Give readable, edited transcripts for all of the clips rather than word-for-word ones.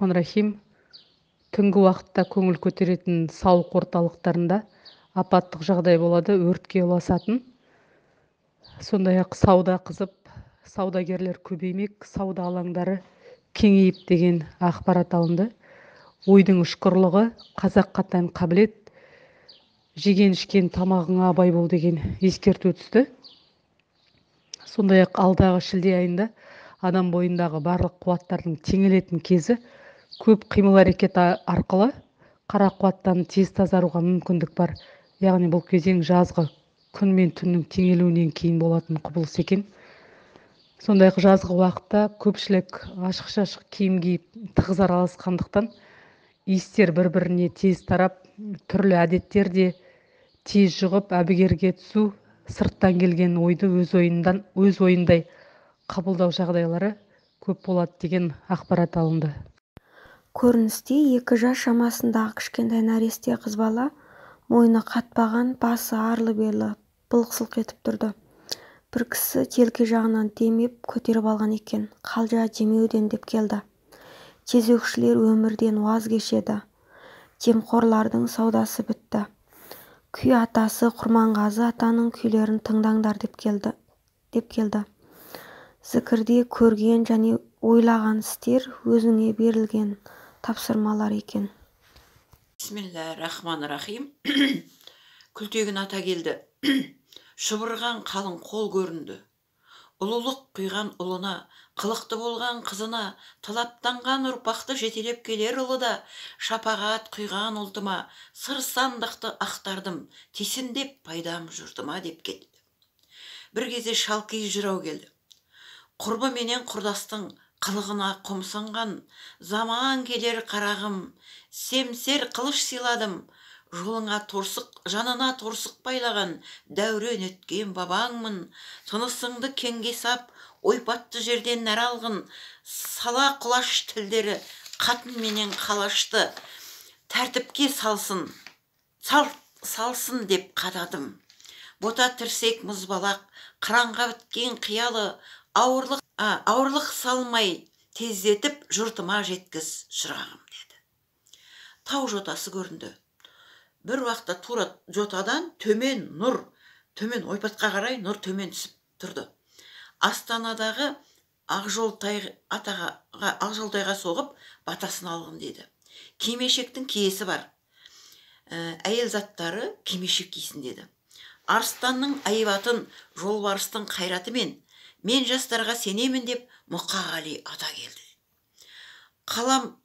Бисмиллахиррахманиррахим. Түнгі уақытта көңіл көтеретін сауық орталықтарында апаттық жағдай болады, өртке ұласатын. Сондай-ақ сауда қызып, саудагерлер көбеймек, сауда алаңдары кеңейіп деген ақпарат алынды. Ойдың ұшқырлығы, қазаққа тән қабілет, жеген ішкен тамағыңа абай бол деген ескерту түсті. Сондай-ақ алдағы шілде айында адам бойындағы барлық қуаттардың теңелетін кезі, көп қимыл әрекет арқылы қара қуаттан тез тазаруға мүмкіндік бар. Яғни бұл кезең жазғы күн мен түннің теңелуінен кейін болатын құбылыс екен. Сондай-ақ жазғы уақытта көпшілік ашық-шашық киім киіп тығыз араласқандықтан иістер бір-біріне тез тарап, түрлі әдеттер де тез жұғып, әбігерге түсу, сырттан келген ойды өз ойындай қабылдау жағдайлары көп болады деген ақпарат алынды. Көріністе 2 жас шамасындағы кішкентай нәресте қыз бала мойны қатпаған, басы арлы-берлі былқ-сылқ етіп тұрды. Бір кісі телке жағынан демеп көтеріп алған екен. Қалжа демеуден деп келді. Тезөкшілер өмірден уаз кешеді. Жемқорлардың саудасы бітті. Күй атасы Құрманғазы атаның күйлерін тыңдаңдар деп келді. Зікірде көрген және ойлаған істер өзіңе берілген тапсырмалар екен. Бисмиллахиррахманиррахим. Күлтегін ата келді. Шұбырған қалың қол көрінді. Ұлылық құйған ұлына, қылықты болған қызына, талаптанған ұрпақты жетелеп келер ұлыда, шапағат құйған ұлтыма, сыр сандықты ақтардым, тесіндеп пайдам жұртыма деп кетті. Бір кезде шалқи жырау келді. Құрбы менен құрдастың қылығына қомсынған, заман келер қарағым, семсер қылыш сыйладым, жолыңа торсық, жанына торсық байлаған, дәурен өткен бабаңмын, тынысыңды кеңге сап, ойпатты жерден нәр алғын, сала құлаш тілдері қатын менен қалашты, тәртіпке салсын деп қададым. Бота тірсек мұзбалақ, қыранға біткен қиялы, ауырлық салмай, тездетіп жұртыма жеткіз шырағым деді. Тау жотасы көрінді. Бір уақытта тура жотадан төмен нұр, төмен ойпатқа қарай нұр төмен түсіп тұрды. Астанадағы Ақжолтайға соғып батасын алғын деді. Кимешектің киесі бар. Әйел заттары кимешек кисін деді. Арыстанның айбатын, жолбарыстың қайратымен, мен жастарға сенемін деп Мұқағали ата келді. Қалам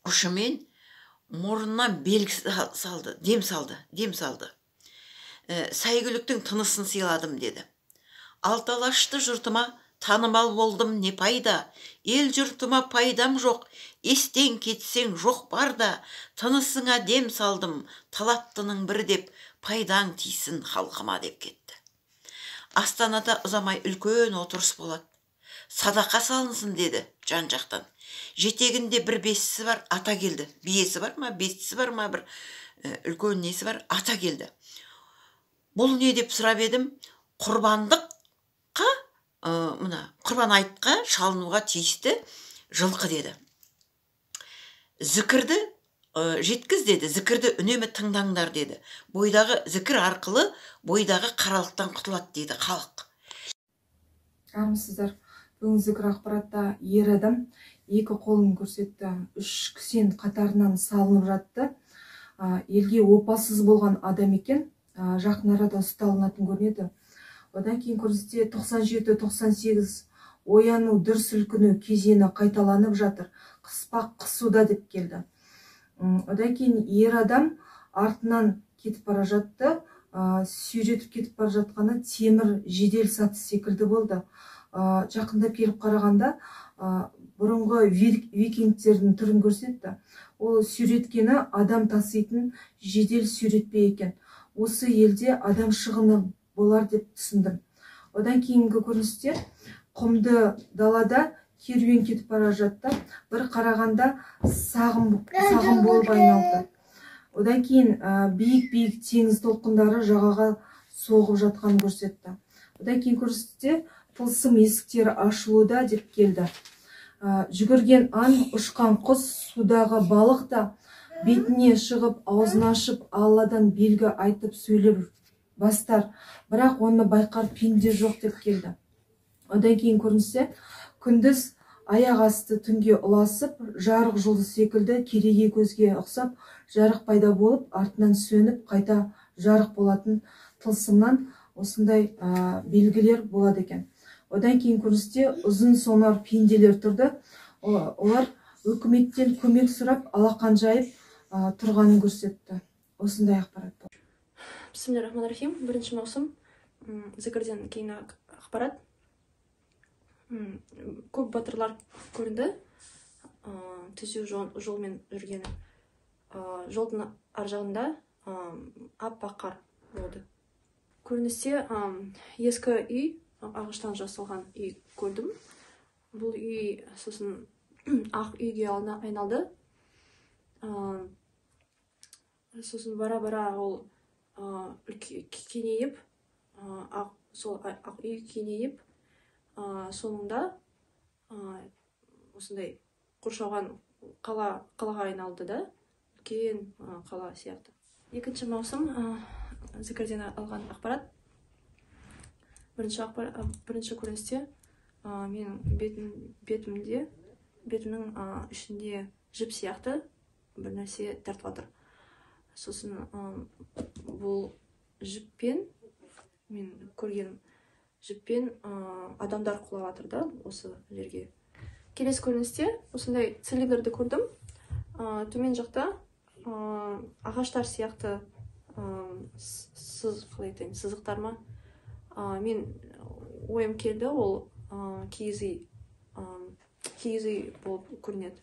ұшымен мұрнынан белгі салды, дем салды. Сәйгүліктің тынысын сыйладым деді. Алталашты жұртыма танымал болдым не пайда, ел жұртыма пайдам жоқ, естен кетсең жоқ барда, тынысыңа дем салдым, талаптының бір деп, пайдаң тисін халқыма деп кетті. Астанада ұзамай үлкен отырыс болады. Садақа салынсын деді жан жақтан. Жетегінде бір бесісі бар, ата келді. Биесі бар ма, бесісі бар ма, бір үлкен несі бар, ата келді. Бұл не деп сұрап едім, құрбан айтқа шалынуға тиісті жылқы деді. Зікірді жеткіз деді, зікірді үнемі тыңдаңдар деді. Бойдағы зікір арқылы бойдағы қаралықтан құтылады дейді халық. Армысыздар. Бүгін зікір ақпаратта ер адам 2 қолын көрсетті, 3 кісен қатарынан салынып жатты. Елге опасыз болған адам екен, жақын арада ұсталынатын көрінеді. Одан кейін көрсетте 97-98 ояну дүр сілкіну кезеңі қайталанып жатыр. Қыспақ қысуда деп келді. Одан кейін ер адам артынан кетіп бара жатты, сүйретіп кетіп бара жатқаны темір жедел саты секілді болды. Жақындап келіп қарағанда бұрынғы викингтердің түрін көрсетті. Ол сүйреткені адам таситын жедел сүйретпе екен. Осы елде адам шығыны болар деп түсіндім. Одан кейінгі көріністер құмды далада керуен кетіп бара жатты. Бір қарағанда сағым болып айналды. Одан кейін биік теңіз толқындары жағаға соғып жатқанын көрсетті. Одан кейін көрсетте тылсым есіктері ашылуда деп келді. жүгірген аң, ұшқан құс, судағы балық та бетіне шығып, аузын ашып, Алладан белгі айтып сөйлеп бастар, бірақ оны байқар пенде жоқ деп келді. Одан кейін көрінсе, күндіз аяқ асты түнге ұласып, жарық жұлдыз секілді кереге көзге ұқсап, жарық пайда болып, артынан сөніп, қайта жарық болатын тылсымнан осындай белгілер болады екен. Одан кейін көріністе ұзын сонар пенделер тұрды. Олар өкіметтен көмек сұрап, алақан жайып тұрғанын көрсетті. Осындай ақпарат бар. Бисмиллахиррахманиррахим. 1 маусым зікірден кейін ақпарат. Көп батырлар көрінді. Түзеу жолмен жүргені. Жолдың ар жағында аппақ қар болды. Көріністе ескі үй, ағаштан жасалған үй көрдім. Бұл үй сосын ақ үйге айналды. Сосын бара-бара ол кеңейіп, сол ақ үй кеңейіп, соңында осындай қоршаған қалаға айналды да, үлкен қала сияқты. 2 маусым зікірден алған ақпарат. Бірінші көріністе мен бетімнің ішінде жіп сияқты бір нәрсе тартып жатыр. Сосын бұл жіппен, мен көргенім жіппен адамдар құлап жатыр да осы жерге. Келесі көріністе осындай цилиндрді көрдім. Төмен жақта ағаштар сияқты сызықтар ма? Мен ойым келді, ол киіз үй болып көрінеді.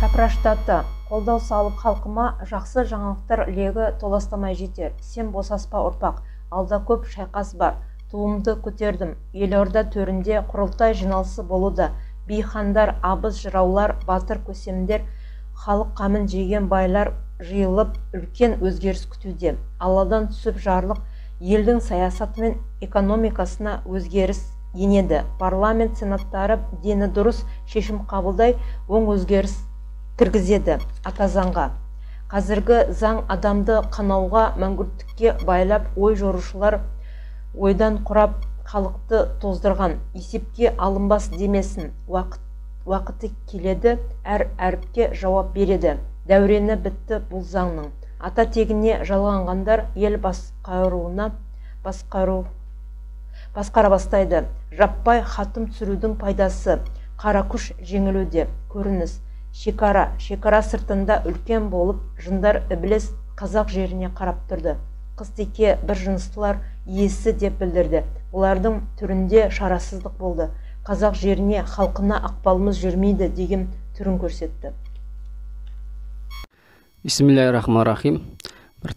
Шапраштаты қолдау салып халқыма жақсы жаңалықтар легі толастамай жетер. Сен босаспа ұрпақ, алда көп шайқас бар. Туымды көтердім. Елорда төрінде құрылтай жиналысы болуда. Бейхандар, абыз жыраулар, батыр көсемдер, халық қамын жеген байлар жиылып, үлкен өзгеріс күтуде. Алладан түсіп жарлық, елдің саясаты мен экономикасына өзгеріс енеді. Парламент сенаттары дені дұрыс шешім қабылдай, оң өзгеріс кіргізеді атазаңға. Қазіргі заң адамды қанауға, мәңгүрттікке байлап, ой жорушылар ойдан құрап халықты тоздырған. Есепке алынбас демесін. Уақыты келеді, әр әріпке жауап береді. Дәурені бітті бұл заңның. Ата тегіне жалғанғандар ел басқара бастайды. Жаппай хатым түсірудің пайдасы. Қара күш жеңілуде. Көрініс. Шекара сыртында үлкен болып, жындар іблес қазақ жеріне қарап тұрды. Қыз-теке бір жыныстылар иесі деп білдірді. Олардың түрінде шарасыздық болды. Қазақ жеріне, халқына ақпалымыз жүрмейді деген түрін көрсетті. Бисмиллахиррахманиррахим. Бір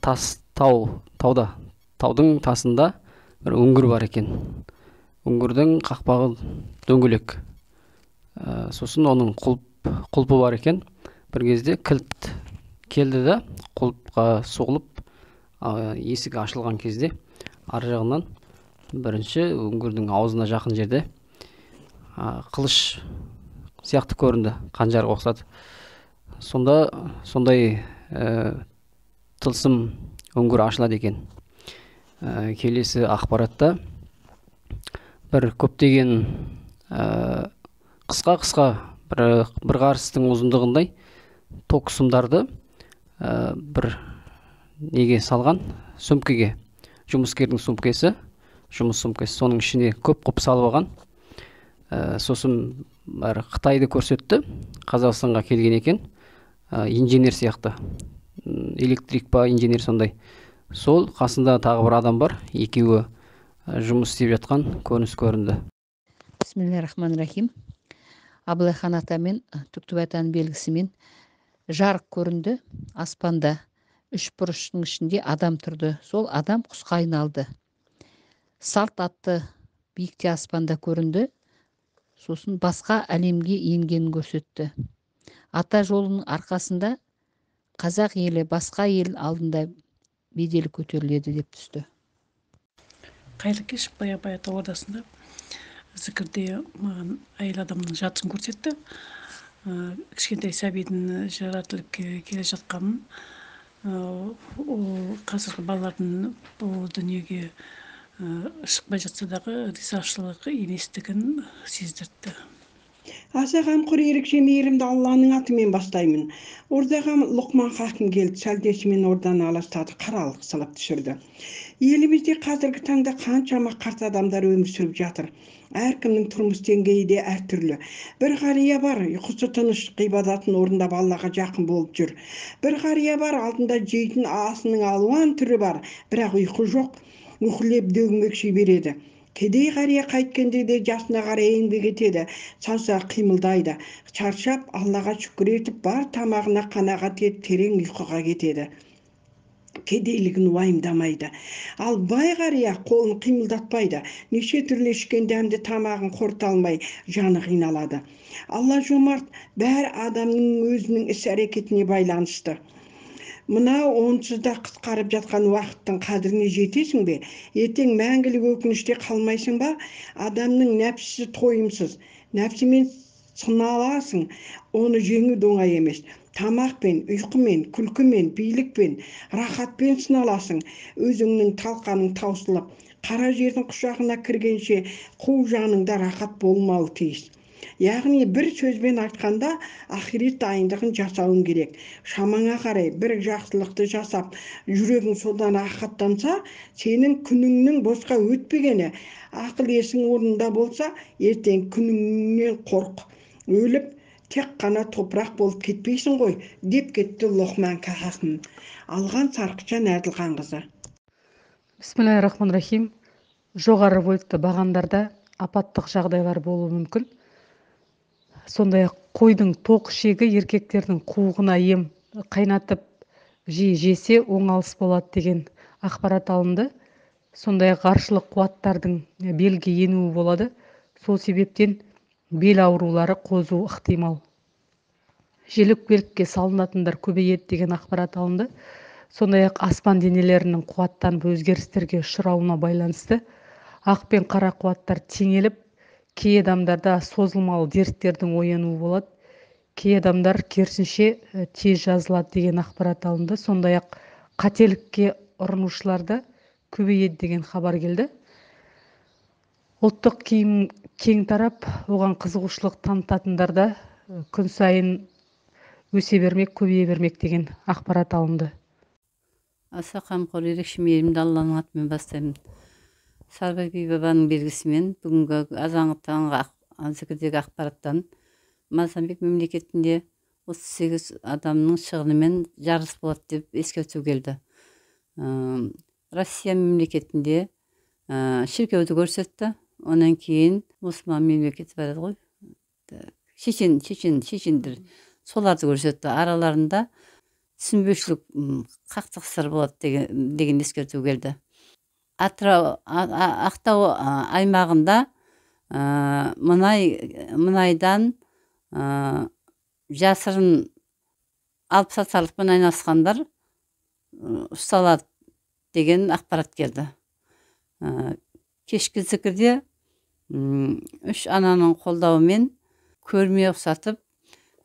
таудың тасында бір үңгір бар екен. Үңгірдің қақпағы дөңгелек. Сосын оның құлпы бар екен. Бір кезде кілт келді да, құлпқа соғылып, есік ашылған кезде ар жағынан бірінші үңгірдің аузына жақын жерде қылыш сияқты көрінді, қанжарға ұқсады. Сондай тылсым үңгір ашылады екен. Келесі ақпаратта бір көптеген қысқа бір қарыстың ұзындығындай ток сымдарды бір неге салған, сөмкеге, жұмыскердің сөмкесі, жұмыс сөмкесі, соның ішіне көп салып алған. Сосын Қытайды көрсетті, Қазақстанға келген екен, инженер сияқты, электрик па, инженер сондай. Сол қасында тағы бір адам бар, екеуі жұмыс істеп жатқан көрініс көрінді. Бисмиллахиррахманиррахим. Абылайхан атамен Түктүбай атаның белгісімен жарық көрінді аспанда. 3 бұрыштың ішінде адам тұрды. Сол адам құсқа айналды. Салт атты биікте аспанда көрінді. Сосын басқа әлемге енгенін көрсетті. Ата жолының арқасында қазақ елі басқа ел алдында беделі көтеріледі деп түсті. Қайырлы кеш, Баябай ата ордасында зікірде маған әйел адамның жатысын көрсетті. Кішкентай сәбидің жаратылып келе жатқанын, ол қазіргі балалардың бұл дүниеге шықпай жатса дағы ризашылық еместігін сездірді. Аса қамқор ерекше мейірімді Алланың атымен бастаймын. Ордаға Лұқман хакім келді, сәлдесімен орданы аластады, қаралық сылап түсірді. Елімізде қазіргі таңда қаншама қарт адамдар өмір сүріп жатыр. Әркімнің тұрмыс деңгейі де әртүрлі. Бір қария бар, ұйқысы тыныш, ғибадатын орындап Аллаға жақын болып жүр. Бір қария бар, алдында жейтін асының алуан түрі бар, бірақ ұйқы жоқ, ұйқылеп дөңбекши береді. Кедей қария қайткенде де жасына қарай еңбек етеді, саусағы қимылдайды. Шаршап, Аллаға шүкір етіп, бар тамағына қанағат етіп, терең ұйқыға кетеді. Кедейлігін уайымдамайды. Ал бай қария қолын қимылдатпайды. Неше түрлі ішкен дәмді тамағын қорыта алмай, жаны қиналады. Алла жомарт, бәр адамның өзінің іс-әрекетіне байланысты. Мынау онсызда қысқарып жатқан уақыттың қадіріне жетесің бе? Ертең мәңгілік өкініште қалмайсың ба? Адамның нәпсісі тойымсыз. Нәпсімен сыналасың, оны жеңу оңай емес. Тамақпен, ұйқымен, күлкімен, билікпен, рахатпен сыналасың. Өзіңнің талқаның таусылып, қара жердің құшағына кіргенше қу жаныңда рахат болмауы тиіс. Яғни бір сөзбен айтқанда ақирет дайындығын жасауың керек. Шамаңа қарай бір жақсылықты жасап, жүрегің содан рахаттанса, сенің күніңнің босқа өтпегені, ақыл есің орнында болса, ертең күніңнен қорқ. Өліп, тек қана топырақ болып кетпейсің ғой, деп кетті Лұқман хакім. Алған Сарқытжан Әділханқызы. Бисмиллахир-рахманир-рахим. Жоғары вольтты бағандарда апаттық жағдайлар болуы мүмкін. Сондай-ақ қойдың тоқ ішегі еркектердің қуығына ем қайнатып жиі жесе оңалыс болады деген ақпарат алынды. Сондай-ақ ғарышлық қуаттардың белге енуі болады. Сол себептен бел аурулары қозуы ықтимал. Желік белгіге салынатындар көбейеді деген ақпарат алынды. Сондай-ақ аспан денелерінің қуаттанып өзгерістерге ұшырауына байланысты ақ пен қара қуаттар теңеліп, кей адамдарда созылмалы дерттердің оянуы болады. Кей адамдар керісінше тез жазылады деген ақпарат алынды. Сондай-ақ қателікке ұрынушыларда көбейеді деген хабар келді. Ұлттық киім кең тарап, оған қызығушылық танытатындарда күн сайын өсе бермек, көбейе бермек деген ақпарат алынды. Аса қамқор ерекше мейірімді Алланың атымен бастаймын. Сарбаби бабаның белгісімен бүгінгі азанғы таңғы зікірдегі ақпараттан Мозамбик мемлекетінде 38 адамның шығынымен жарылыс болады деп ескерту келді. Россия мемлекетінде шіркеуді көрсетті. Онан кейін мұсылман мемлекеті бар еді ғой. Шешендер соларды көрсетті. Араларында түсінбеушілік қақтығыстар болады деген ескерту келді. Ақтау аймағында мұнайдан жасырын алып сатарлықпен айналысқандар ұсталады деген ақпарат келді. Кешкі зікірде 3 ананың қолдауымен көрме ұқсатып,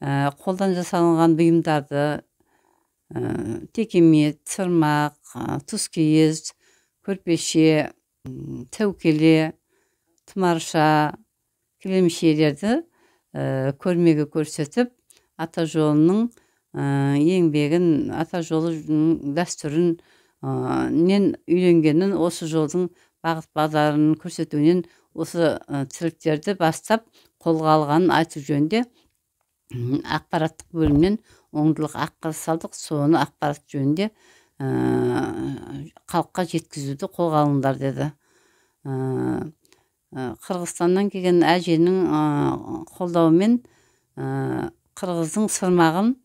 қолдан жасалынған бұйымдарды текемет, сырмақ, тұскиіз, көрпеше, тәукеле, тұмарша, кілемшелерді көрмеге көрсетіп, ата жолының еңбегін, ата жолының дәстүрін, нен үйренгенін, осы жолдың бағыт бағдарын көрсетуінен осы тірліктерді бастап қолға алғанын айту жөнінде ақпараттық бөлімнен оңдылық ақпарат салдық. Соны ақпарат жөнінде халыққа жеткізуді қолға алыңдар деді. Қырғызстаннан келген әженің қолдауымен қырғыздың сырмағын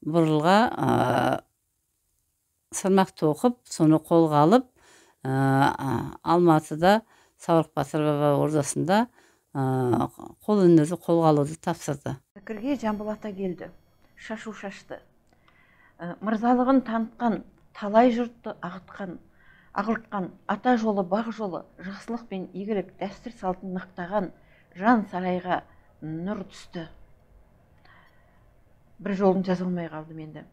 бұрылға сырмақ тоқып, соны қолға алып, Алматыда Сауырық Батыр баба ордасында қолөнерді қолға алуды тапсырды. Зікірге Жамбыл ата келді, шашу шашты. Мырзалығын танытқан, талай жұртты ағылтқан, ата жолы, бақ жолы, жақсылық пен игілік, дәстүр салтын нықтаған, жан сарайға нұр түсті. Бір жолын жаза алмай қалдым енді.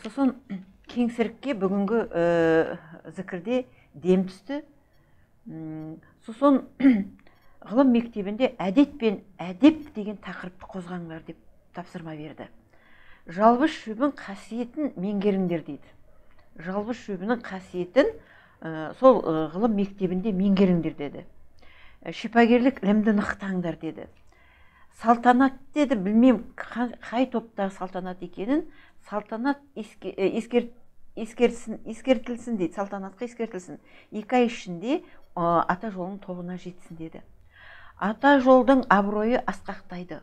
Сосын кеңсірікке бүгінгі зікірде дем түсті. Сосын ғылым мектебінде әдет пен әдеп деген тақырыпты қозғаңдар деп тапсырма берді. Жалбыз шөбінің қасиетін меңгеріңдер дейді. Жалбыз шөбінің қасиетін сол ғылым мектебінде меңгеріңдер деді. Шипагерлік ілімді нықтаңдар деді. Салтанат деді, білмем қай топтағы салтанат екенін, салтанат ескертілсін дейді, салтанатқа ескертілсін. 2 ай ішінде ата жолының тобына жетсін деді. Ата жолдың абыройы асқақтайды.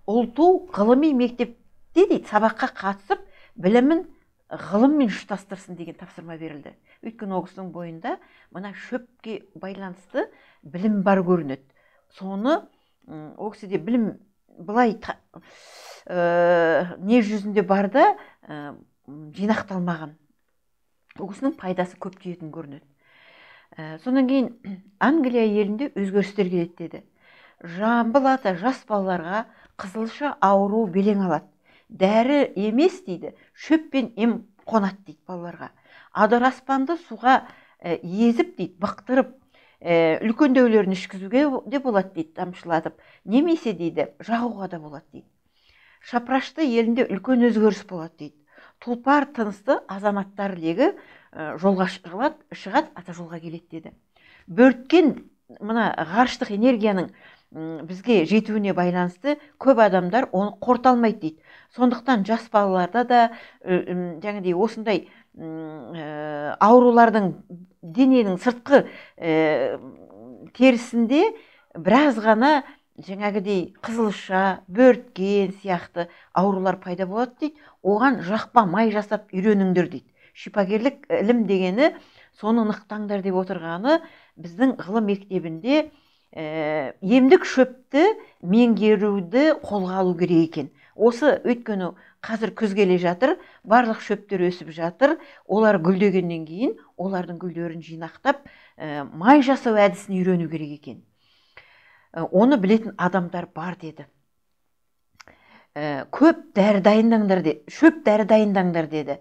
Ұлту ғылыми мектепте дейді, сабаққа қатысып, білімін ғылыммен ұштастырсын деген тапсырма берілді. Өйткені ол кісінің бойында мына шөпке байланысты білім бар көрінеді. Соны ол кісіде білім былай не жүзінде барда жинақталмаған. Ол кісінің пайдасы көп тиетін көрінеді. Сонан кейін Англия елінде өзгерістер келеді деді. Жамбыл ата жас балаларға қызылша ауру белең алады. Дәрі емес дейді, шөппен ем қонады дейді балаларға. Адыраспанды суға езіп дейді, бақтырып, үлкендеулерін ішкізуге де болады дейді, тамшылатып. Немесе дейді, жағуға да болады дейді. Шапрашты елінде үлкен өзгеріс болады дейді. Тұлпар тынысты азаматтар легі жолға шығады, ата жолға келеді деді. Бөрткен мына ғарыштық энергияның бізге жетуіне байланысты көп адамдар оны қорталмайды дейді. Сондықтан жас балаларда да жаңағыдай осындай аурулардың дененің сыртқы терісінде біраз ғана жаңағыдай қызылша, бөрткен сияқты аурулар пайда болады дейді. Оған жақпа май жасап үйреніңдер дейді. Шипагерлік ілім дегені соны нықтаңдар деп отырғаны біздің ғылым мектебінде емдік шөпті меңгеруді қолға алу керек екен. Осы өйткені қазір күз келе жатыр, барлық шөптер өсіп жатыр, олар гүлдегеннен кейін олардың гүлдерін жинақтап май жасау әдісін үйрену керек екен. Оны білетін адамдар бар деді. Көп дәрі дайындаңдар деді, шөп дәрі дайындаңдар деді.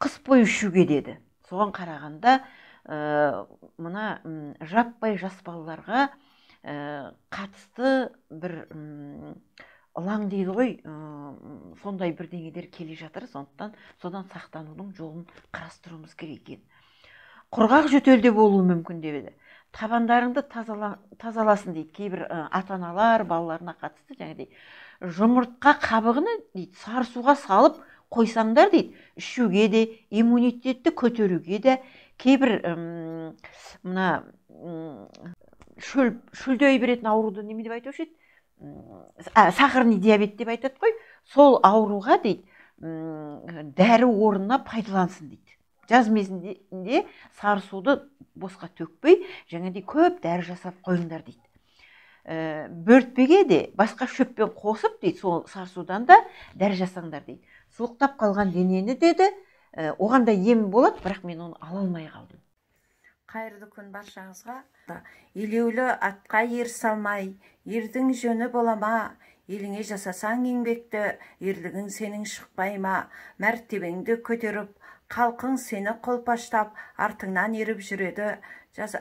Қыс бойы ішуге деді. Соған қарағанда мына жаппай жас балаларға қатысты бір ылаң дейді ғой, сондай бірдеңелер келе жатыр, содан сақтанудың жолын қарастыруымыз керек екен. Құрғақ жөтелде болуы мүмкін деп еді. Табандарыңды тазаласын дейді. Кейбір ата-аналар балаларына қатысты жаңағыдай жұмыртқа қабығын дейді, сары суға салып қойсаңдар дейді, ішуге де, иммунитетті көтеруге де, кейбір мына шөлдей беретін ауруды неме деп айтушы еді? Сахарный диабет деп айтады ғой, сол ауруға дейді, дәрі орнына пайдалансын дейді. Жаз мезгілінде сары суды босқа төкпей, жаңағыдай көп дәрі жасап қойыңдар дейді. Бөртпеге де басқа шөппен қосып дейді, сол сары судан да дәрі жасаңдар дейді. Суықтап қалған денені деді, оған да ем болады, бірақ мен оны ала алмай қалдым. Қайырлы күн баршаңызға. Елеулі атқа ер салмай, ердің жөні болама, еліңе жасасаң еңбекті, ерлігің сенің шықпай ма, мәртебеңді көтеріп, қалқың сені қолпаштап, артыңнан еріп жүреді.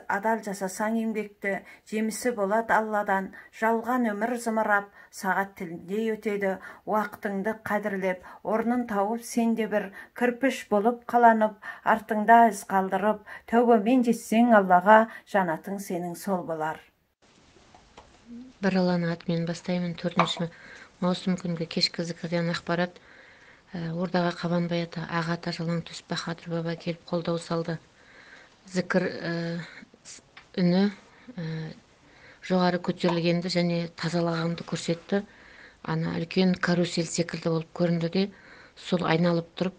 Адал жасасаң еңбекті, жемісі болады Алладан, жалған өмір зымырап, сағат тілінде өтеді, уақытыңды қадірлеп, орнын тауып сенде бір кірпіш болып қаланып, артыңда із қалдырып, тәубамен жетсең Аллаға, жанатың сенің сол болар. Бір Алланың атымен бастаймын. 4 маусым күнгі кешкі зікірден ақпарат. Ордаға Қабанбай ата, аға ата Жалаңтөс Бахадыр баба келіп қолдау салды. Зікір үні жоғары көтерілгенді және тазалағанды көрсетті. Ана үлкен карусель секілді болып көрінді де, сол айналып тұрып,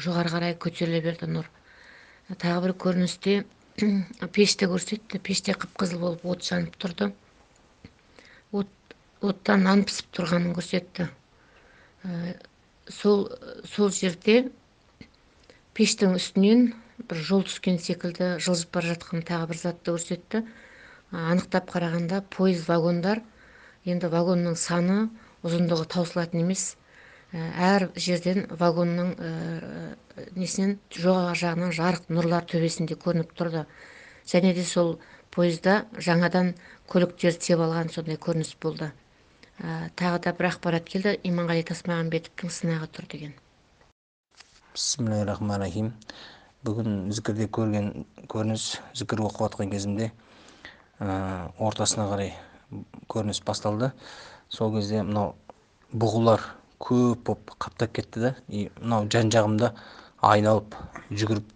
жоғары қарай көтеріле берді нұр. Тағы бір көріністе пешті көрсетті. Пеште қып-қызыл болып от жанып тұрды. Оттан нан пісіп тұрғанын көрсетті. Сол жерде пештің үстінен бір жол түскен секілді жылжып бара жатқан тағы бір затты көрсетті. анықтап қарағанда пойыз вагондар енді вагонның саны ұзындығы таусылатын емес. Әр жерден вагонның несінен жоғарғы жағынан жарық нұрлар төбесінде көрініп тұрды. Және де сол пойызда жаңадан көліктер тиеп алған сондай көрініс болды. Тағы да бір ақпарат келді, Иманғали Тасмағамбетовтің сынағы тұр деген. Бисмиллахиррахманиррахим. Бүгін зікірде көрген көрініс, зікір оқып жатқан кезімде ортасына қарай көрініс басталды. Сол кезде мынау бұғылар көп боп қаптап кетті да, мынау жан-жағымда айналып жүгіріп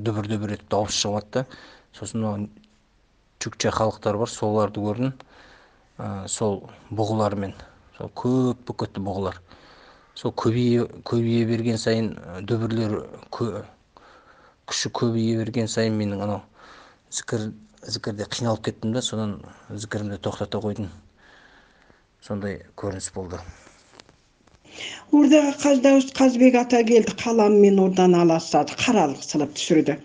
дүбір-дүбір етіп дауыс шығып. Сосын мынау жүкче халықтар бар, соларды көрдім. Сол бұғылармен, сол көп кетті бұғылар. Сол көбейе берген сайын, дүбірлер күші көбейе берген сайын менің анау зікірде қиналып кеттім да, содан зікірімді тоқтата қойдым. Сондай көрініс болды. Ордаға Қаздауыс Қазбек ата келді, қаламмен ордан аластады, қаралық сылып түсірді.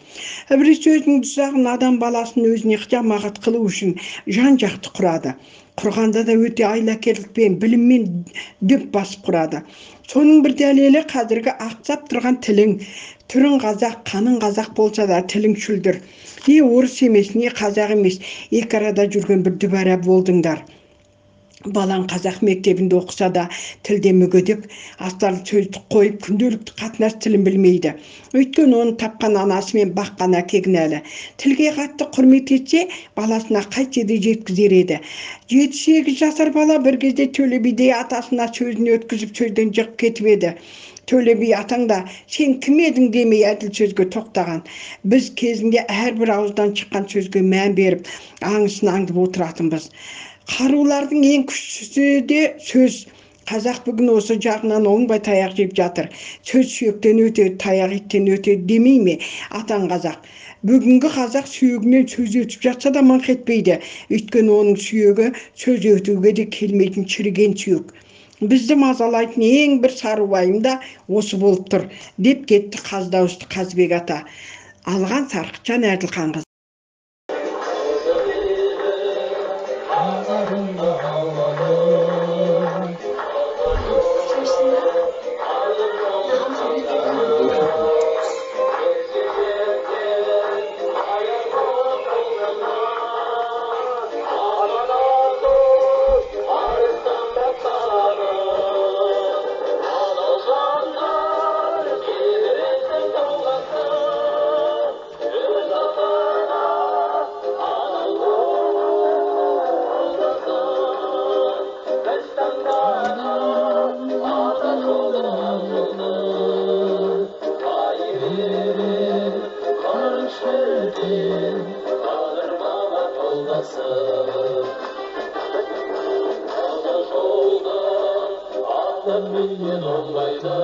Бірінші өзінің тұзағын адам баласын өзіне жамағат қылу үшін жан-жақты құрады. Құрғанда да өте айлакерлікпен, біліммен дөп басып құрады. Соның бір дәлелі қазіргі ақсап тұрған тілің, түрің қазақ, қаның қазақ болса да тілің шүлдір. Не орыс емес, не қазақ емес, екі арада жүрген бір дүбәрә болдыңдар. Балан қазақ мектебінде оқыса да тілде мүгедек, астарлы сөзді қойып күнделікті қатынас тілін білмейді. Өйткені оны тапқан анасы мен баққан әке кінәлі. Тілге қатты құрмет етсе, баласына қайтсе де жеткізер еді. 7-8 жасар бала бір кезде Төле биде атасына сөзін өткізіп сөзден жығып кетіп еді. Төле би атаң да сен кім едің демей әділ сөзге тоқтаған. Біз кезінде әрбір ауыздан шыққан сөзге мән беріп, аңысын аңдып отыратынбыз. Қарулардың ең күштісі де сөз. Қазақ бүгін осы жағынан оңбай таяқ жеп жатыр. Сөз сүйектен өтеді, таяқ еттен өтеді демей ме атаң қазақ? Бүгінгі қазақ сүйегінен сөз өтіп жатса да маңқ етпейді. Өйткені оның сүйегі сөз өтуге де келмейтін шіріген сүйек. Бізді мазалайтын ең бір сары уайым да осы болып тұр, деп кетті Қаздауысты Қазбек ата. Алған Сарқытжан Әділханқызы. Bilgen olmaydı